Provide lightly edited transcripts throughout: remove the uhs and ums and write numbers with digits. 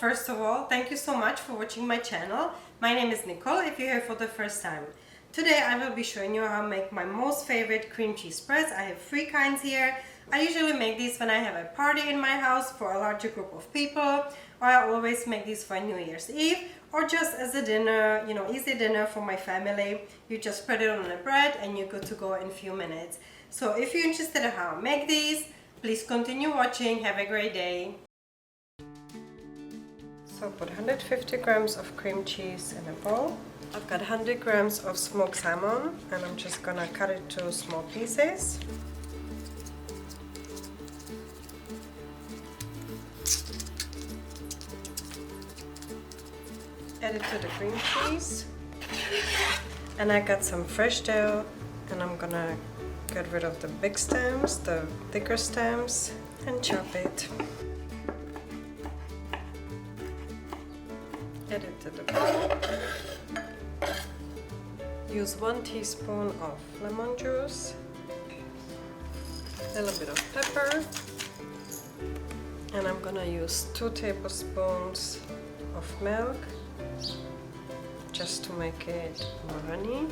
First of all, thank you so much for watching my channel. My name is Nicole if you're here for the first time. Today I will be showing you how to make my most favorite cream cheese spreads. I have 3 kinds here. I usually make these when I have a party in my house for a larger group of people, or I always make these for New Year's Eve, or just as a dinner, easy dinner for my family. You just spread it on the bread and you're good to go in a few minutes. So if you're interested in how I make these, please continue watching. Have a great day. So put 150 grams of cream cheese in a bowl. I've got 100 grams of smoked salmon and I'm just gonna cut it to small pieces. Add it to the cream cheese. And I got some fresh dill and I'm gonna get rid of the big stems, the thicker stems, and chop it. Add it to the bowl. Use 1 teaspoon of lemon juice, a little bit of pepper, and I'm gonna use 2 tablespoons of milk just to make it more runny.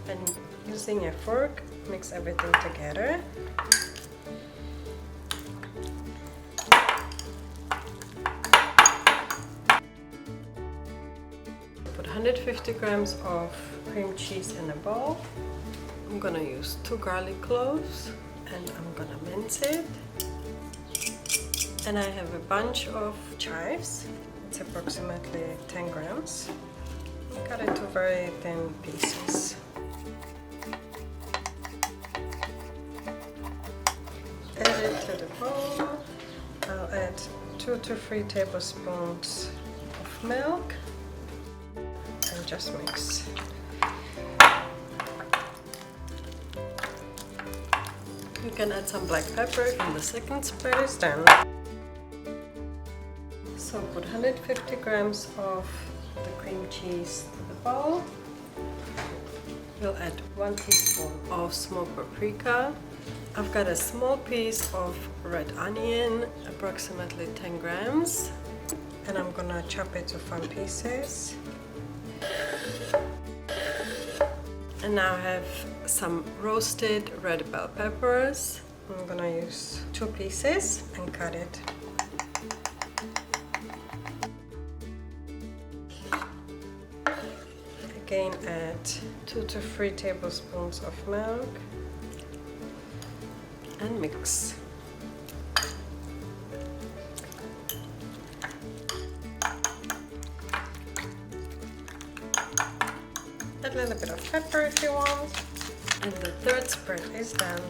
And using a fork, mix everything together. Put 150 grams of cream cheese in a bowl. I'm gonna use 2 garlic cloves and I'm gonna mince it. And I have a bunch of chives. It's approximately 10 grams. Cut it to very thin pieces. Add it to the bowl. I'll add 2 to 3 tablespoons of milk and just mix. You can add some black pepper when the second spread is done. So put 150 grams of the cream cheese to the bowl. We'll add 1 teaspoon of smoked paprika. I've got a small piece of red onion, approximately 10 grams, and I'm gonna chop it to fine pieces. And now I have some roasted red bell peppers. I'm gonna use 2 pieces and cut it. Again, add 2 to 3 tablespoons of milk and mix. Add a little bit of pepper if you want. And the third spread is done.